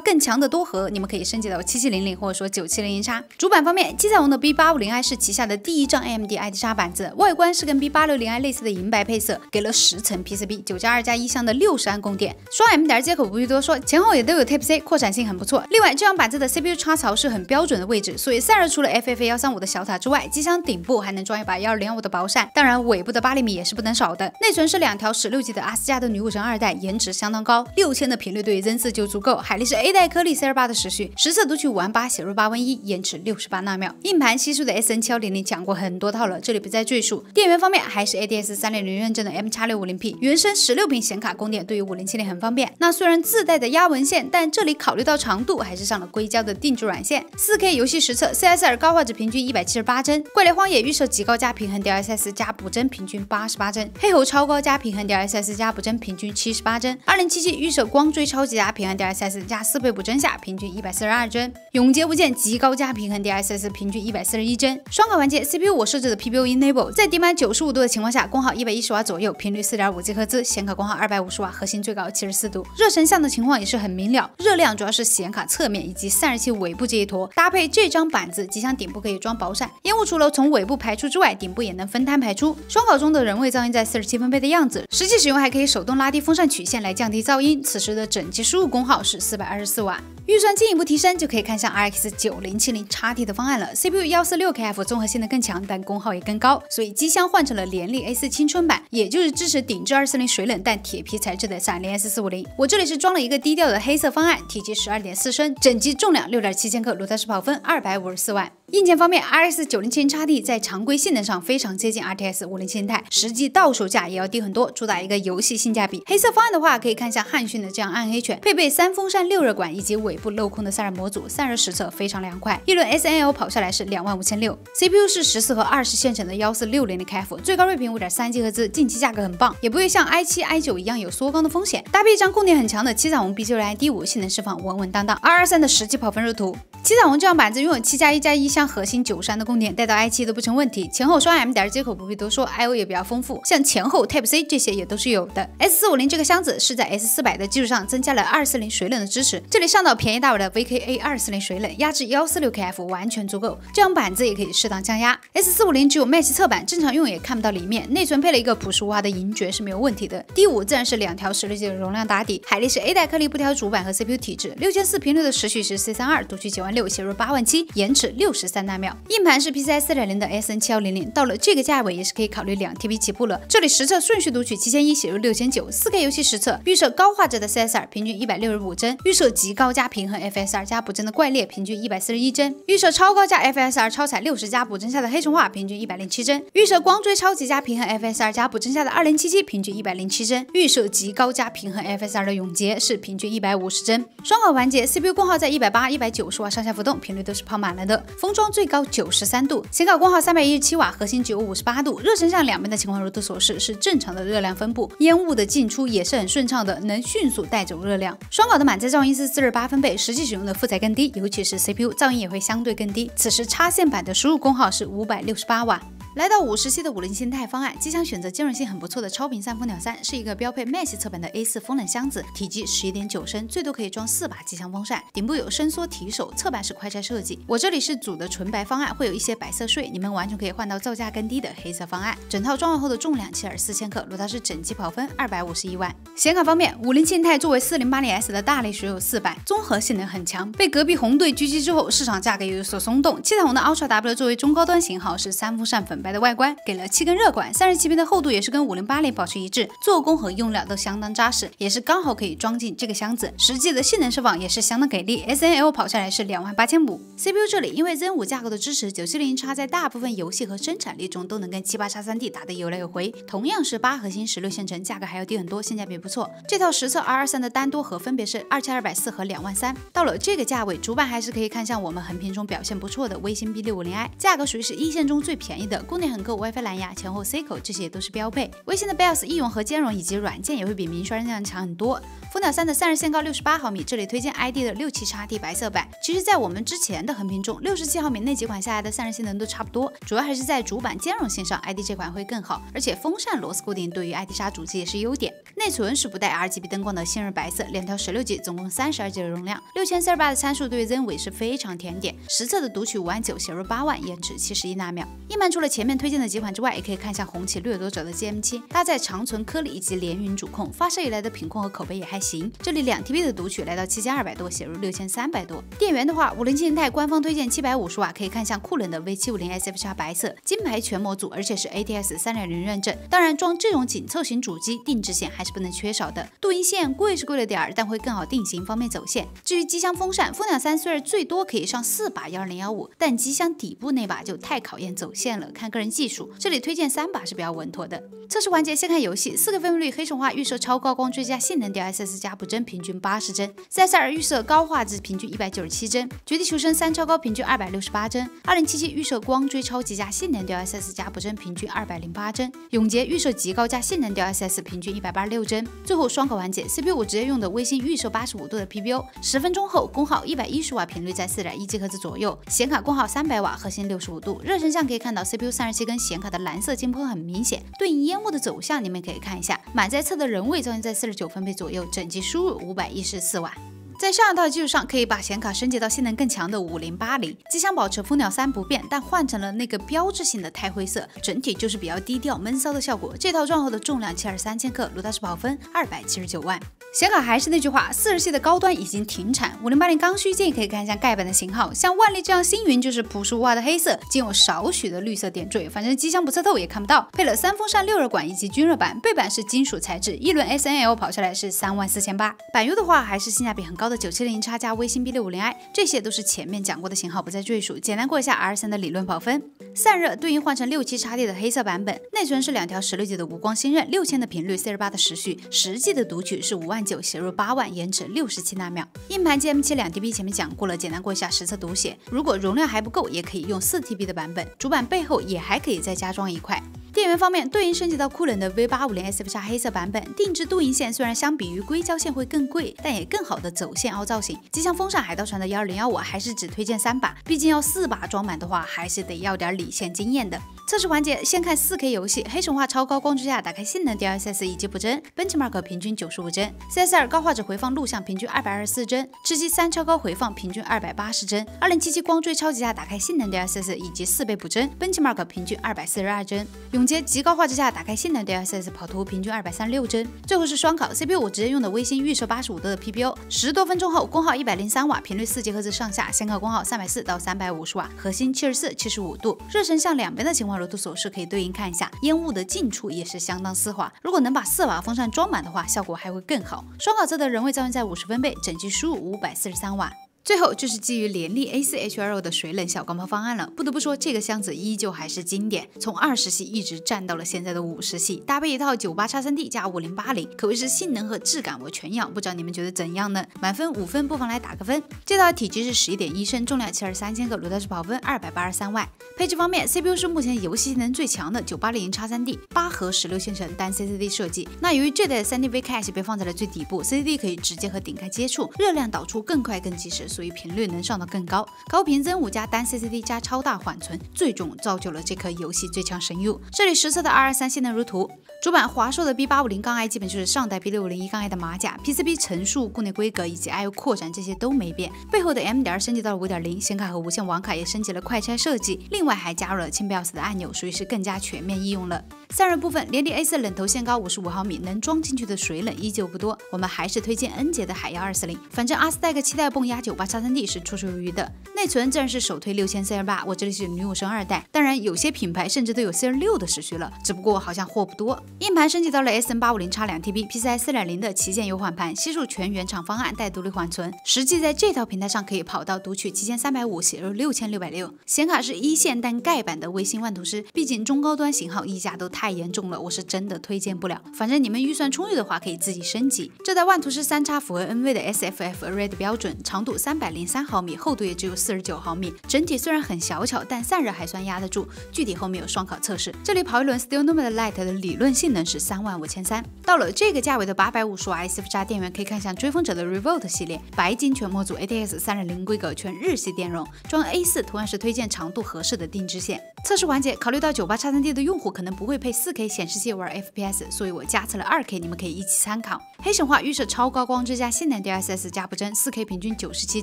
更强的多核，你们可以升级到7700或者说9700X。主板方面，七彩虹的 B850i 是旗下的第一张 AMD ID 沙板子，外观是跟 B860i 类似的银白配色，给了10层 PCB9+2+1箱的60安供电，双 M.2 接口不必多说，前后也都有 Type C， 扩展性很不错。另外，这张板子的 CPU 插槽是很标准的位置，所以散热除了 FFA135 的小塔之外，机箱顶部还能装一把1205的薄扇，当然尾部的8厘米也是不能少的。内存是2条16G 的阿斯加的女武神2代，颜值相当高，6000的频率对于 Zen 4就足够。海力士 A 代颗粒 C28 的时序，实测读取5万8，写入8万1，延迟68纳秒。硬盘西数的 SN7100讲过很多套了，这里不再赘述。电源方面还是 ADS 3.0认证的 M.650P， 原生16屏显卡供电，对于5070很方便。那虽然自带的压纹线，但这里考虑到长度，还是上了硅胶的定制软线。4K 游戏实测 CS2 高画质平均178帧，怪猎荒野预设极高加平衡 DLSS 加补帧平均88帧，黑猴超高加平衡 DLSS 加补帧平均78帧，2.7G 预设光追超级加平衡 DLSS 加4倍补帧下平均142帧，永劫无间极高加平衡 DLSS 平均141帧。双卡环节 CPU 我设置的 PBO Enable， 在底板95度的情况下，功耗110瓦左右，频率4.5G赫兹，显卡功耗250瓦，核心最高74度。热成像的情况也是很明了，热量主要是显卡侧面以及散热器尾部这一坨。搭配这张板子，机箱顶部可以装薄扇，烟雾除了从尾部排出之外，顶部也能分摊排出。双考中的人为噪音在47分贝的样子，实际使用还可以手动拉低风扇曲线来降低噪音。此时的整机输入功耗是424瓦。预算进一步提升，就可以看向 RX 9070XT 的方案了。CPU 146KF， 综合性能更强，但功耗也更高，所以机箱换成了联力 A4 青春版，也就是支持顶置240水冷但铁皮材质的闪联 S450。我这里是装了一个低调的黑色方案，体积12.4升，整机重量6.7千克，卤蛋式跑分254万。硬件方面 ，RX 9070XT 在常规性能上非常接近 RTX 5070 钛，实际到手价也要低很多，主打一个游戏性价比。黑色方案的话，可以看向汉讯的这样暗黑犬，配备3风扇6热管以及尾部镂空的散热模组，散热实测非常凉快。一轮 SNL 跑下来是25600，CPU 是14和20线程的14600KF， 最高睿频5.3G 赫兹，近期价格很棒，也不会像 i7、i9 一样有缩缸的风险。搭配一张供电很强的七彩虹 B96ID5，性能释放稳稳当当。223的实际跑分热图，七彩虹这样板子拥有7+1+1 像核心93的供电带到 i7 都不成问题，前后双 M.2 接口不必多说 ，I/O 也比较丰富，像前后 Type-C 这些也都是有的。S450这个箱子是在 S400的基础上增加了240水冷的支持，这里上到便宜大碗的 VKA240水冷，压制 146kF 完全足够，这样板子也可以适当降压。S450只有 Match 侧板，正常用也看不到里面，内存配了一个朴实无华的银爵是没有问题的。D5自然是2条16G的容量打底，海力士 A 带颗粒不挑主板和 CPU 体质，6400频率的时序是 C32，读取96000，写入87000，延迟63纳秒。硬盘是 PCI 4.0的 SN7100，到了这个价位也是可以考虑2TB 起步了。这里实测顺序读取7100，写入6900，4K 游戏实测，预设高画质的 CSR， 平均165帧，预设极高加平衡 FSR 加补帧的怪猎，平均141帧，预设超高加 FSR 超采60加补帧下的黑神话，平均107帧，预设光追超级加平衡 FSR 加补帧下的2077，平均107帧，预设极高加平衡 FSR 的永劫是平均150帧。双烤环节 CPU 功耗在180、190瓦上下浮动，频率都是跑满了的，封装最高93度，显卡功耗317瓦，核心只有58度，热成像两边的情况如图所示，是正常的热量分布，烟雾的进出也是很顺畅的，能迅速带走热量。双烤的满载噪音是48分贝，实际使用的负载更低，尤其是 CPU 噪音也会相对更低。此时插线板的输入功耗是568瓦。来到50系的50新态方案，机箱选择兼容性很不错的超频3蜂鸟3，是一个标配 Match 侧板的 A4 风冷箱子，体积11.9升，最多可以装4把机箱风扇，顶部有伸缩提手，侧板是快拆设计。我这里是组的纯白方案，会有一些白色税，你们完全可以换到造价更低的黑色方案。整套装完后的重量7.4千克，如它是整机跑分251万。显卡方面，50新态作为4080S 的大力水有400，综合性能很强，被隔壁红队狙击之后，市场价格也有所松动。七彩虹的 Ultra W 作为中高端型号，是3风扇粉白的外观，给了7根热管，37频的厚度也是跟5080保持一致，做工和用料都相当扎实，也是刚好可以装进这个箱子。实际的性能释放也是相当给力 ，SNL 跑下来是28500。CPU 这里因为 Zen 5架构的支持，970X在大部分游戏和生产力中都能跟78x3D 打得有来有回。同样是8核心16线程，价格还要低很多，性价比不错。这套实测 R23的单多核分别是2240和23000。到了这个价位，主板还是可以看向我们横屏中表现不错的微星 B650i， 价格属于是一线中最便宜的，供电很够 ，WiFi 蓝牙，前后 C 口这些也都是标配。微星的 BIOS 易用和兼容以及软件也会比名宣那样强很多。蜂鸟3的散热线高68毫米，这里推荐 ID 的67XT 白色版。其实，在我们之前的横屏中，67毫米那几款下来的散热性能都差不多，主要还是在主板兼容性上 ，ID 这款会更好。而且风扇螺丝固定对于 ID 杀主机也是优点。内存是不带 RGB 灯光的鲜润白色，2条16G，总共32G 的容量，6428的参数对于 Zen 5是非常甜点。实测的读取59000，写入8万，延迟71纳秒。硬盘除了前面推荐的几款之外，也可以看一下红旗掠夺者的 GM7，搭载长存颗粒以及联云主控，发射以来的品控和口碑也还行。这里2TB 的读取来到7200多，写入6300多。电源的话，50新态官方推荐750瓦，可以看向酷冷的 V750 SF 白色，金牌全模组，而且是 ATX 3.0认证。当然，装这种紧凑型主机，定制线还是不能缺少的。镀银线贵是贵了点儿，但会更好定型，方便走线。至于机箱风扇，蜂鸟3虽然最多可以上4把12015，但机箱底部那把就太考验走线了，看个人技术。这里推荐3把是比较稳妥的。测试环节先看游戏，4K 分辨率黑神话预设超高光追加性能 DLSS 加补帧平均80帧，CSR 预设高画质平均197帧，绝地求生3超高平均268帧，2077预设光追超级加性能 DLSS 加补帧平均208帧，永劫预设极高加性能 DLSS 平均186帧。最后双口环节 ，CPU 我直接用的微星预设85度的 PBO，10分钟后功耗110瓦，频率在4.1G 赫兹左右，显卡功耗300瓦，核心65度。热成像可以看到 CPU 散热器跟显卡的蓝色浸泡很明显，对应烟雾的走向你们可以看一下。满载侧的人位噪音在49分贝左右，整机输入514瓦。在上一套基础上，可以把显卡升级到性能更强的5080，机箱保持蜂鸟3不变，但换成了那个标志性的钛灰色，整体就是比较低调闷骚的效果。这套装后的重量73000克，如它是跑分279万。显卡还是那句话，40系的高端已经停产，5080刚需建议可以看一下盖板的型号，像万历这样星云就是朴实无华的黑色，仅有少许的绿色点缀，反正机箱不测透也看不到。配了3风扇6热管以及均热板，背板是金属材质，一轮 SNL 跑下来是34800。板油的话还是性价比很高的970X加微星 B650i， 这些都是前面讲过的型号，不再赘述。简单过一下 R3的理论跑分。散热对应换成67XT的黑色版本，内存是2条16G的无光芯刃，6000的频率，48的时序，实际的读取是59000，写入8万，延迟67纳秒。硬盘 GM7 2TB 前面讲过了，简单过一下实测读写。如果容量还不够，也可以用4TB 的版本。主板背后也还可以再加装一块。电源方面，对应升级到酷冷的 V850SF 黑色版本，定制镀银线虽然相比于硅胶线会更贵，但也更好的走线凹造型。机箱风扇海盗船的12015还是只推荐3把，毕竟要4把装满的话，还是得要点理线经验的。测试环节，先看 4K 游戏，黑神话超高光之下打开性能 DLSS 以及补帧 ，Benchmark 平均95帧 ，CS2 高画质回放录像平均224帧，吃鸡3超高回放平均280帧，2077光追超级下打开性能 DLSS 以及4倍补帧 ，Benchmark 平均242帧，永劫极高画质下打开性能 DLSS 跑图平均236帧。最后是双烤 CPU， 我直接用的微星预设85度的 PPU，10多分钟后功耗103瓦，频率4G赫兹上下，显卡功耗340到350瓦，核心74、75度，热成像两边的情况。如图所示可以对应看一下，烟雾的进出也是相当丝滑。如果能把4把风扇装满的话，效果还会更好。双烤侧的人为噪音在50分贝，整机输入543瓦。最后就是基于联力 A4HRO 的水冷小钢炮方案了，不得不说这个箱子依旧还是经典，从20系一直战到了现在的50系，搭配一套 98x3D 加5080，可谓是性能和质感我全要，不知道你们觉得怎样呢？满分5分，不妨来打个分。这套体积是11.1升，重量73千克，裸套式跑分283万。配置方面 ，CPU 是目前游戏性能最强的 980x3D 8核16线程单 CCD 设计。那由于这代的 3D V-Cache 被放在了最底部 ，CCD 可以直接和顶盖接触，热量导出更快更及时。所以频率能上到更高，高频增5加单 CCD 加超大缓存，最终造就了这颗游戏最强神物。这里实测的223性能如图，主板华硕的 B850-i 基本就是上代 B651-i 的马甲 ，PCB 层数、固内规格以及 I/O 扩展这些都没变，背后的 M.2 升级到了5.0，显卡和无线网卡也升级了快拆设计，另外还加入了轻 BIOS 的按钮，属于是更加全面应用了。散热部分，联力 A4 冷头线高55毫米，能装进去的水冷依旧不多，我们还是推荐恩捷的海妖240，反正阿斯代克7代泵压 98x3D 是绰绰有余的。内存自然是首推6000 CR8，我这里是女武神2代，当然有些品牌甚至都有 CR6 的时序了，只不过好像货不多。硬盘升级到了 SN850x2TB PCI 4.0的旗舰优缓盘，悉数全原厂方案带独立缓存，实际在这套平台上可以跑到读取7350写入6660。显卡是一线但盖版的微星万图师，毕竟中高端型号溢价都太严重了，我是真的推荐不了。反正你们预算充裕的话，可以自己升级。这台万图师3叉符合 NV 的 SFF Array 的标准，长度303毫米，厚度也只有49毫米，整体虽然很小巧，但散热还算压得住。具体后面有双考测试。这里跑一轮 SteelNumber Lite 的理论性能是35300。到了这个价位的850瓦 SF 电源，可以看向追风者的 Revolt 系列，白金全模组 ATX 3.0规格，全日系电容，装 A4 同样是推荐长度合适的定制线。测试环节，考虑到 98x3D 的用户可能不会配 4K 显示器玩 FPS， 所以我加测了 2K， 你们可以一起参考。黑神话预设超高光之加性能 DLSS 加补帧 4K 平均97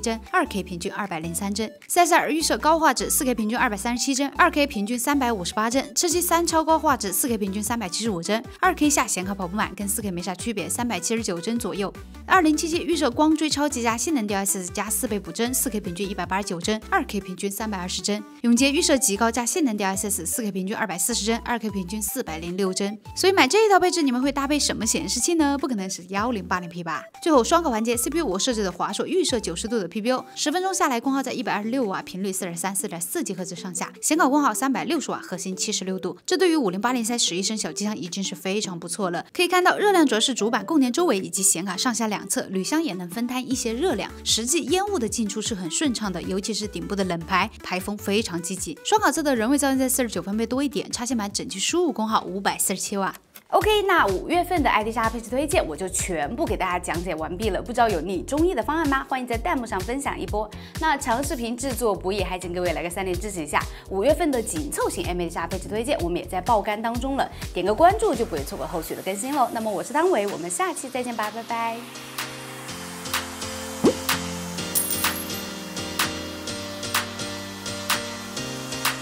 帧 ，2K 平均203帧。CS2 预设高画质 4K 平均237帧 ，2K 平均358帧。吃鸡3超高画质 4K 平均375帧 ，2K 下显卡跑不满，跟 4K 没啥区别，379帧左右。2077预设光追超级加性能 DLSS 加4倍补帧 ，4K 平均189帧 ，2K 平均320帧。永劫预设极高加性能 DLSS 4K 平均240帧 ，2K 平均406帧。所以买这一套配置，你们会搭配什么显示器呢？不可能是1080p 吧？最后双考环节 ，CPU 我设置的华硕预设90度的 PPU，10分钟下来功耗在126瓦，频率43、4.4G 赫兹上下，显卡功耗360瓦，核心76度。这对于5080塞11升小机箱已经是非常不错了。可以看到热量主要是主板供电周围以及显卡上下两侧，铝箱也能分摊一些热量。实际烟雾的进出是很顺畅的，尤其是顶部的冷排，排风非常积极。双考侧的人为噪音在49分贝多一点，插线板整机输入功耗547瓦。OK， 那5月份的 ID 叉配置推荐我就全部给大家讲解完毕了。不知道有你中意的方案吗？欢迎在弹幕上分享一波。那长视频制作不易，还请各位来个3连支持一下。5月份的紧凑型 MA 叉配置推荐，我们也在爆肝当中了，点个关注就不会错过后续的更新喽。那么我是汤唯，我们下期再见吧，拜拜。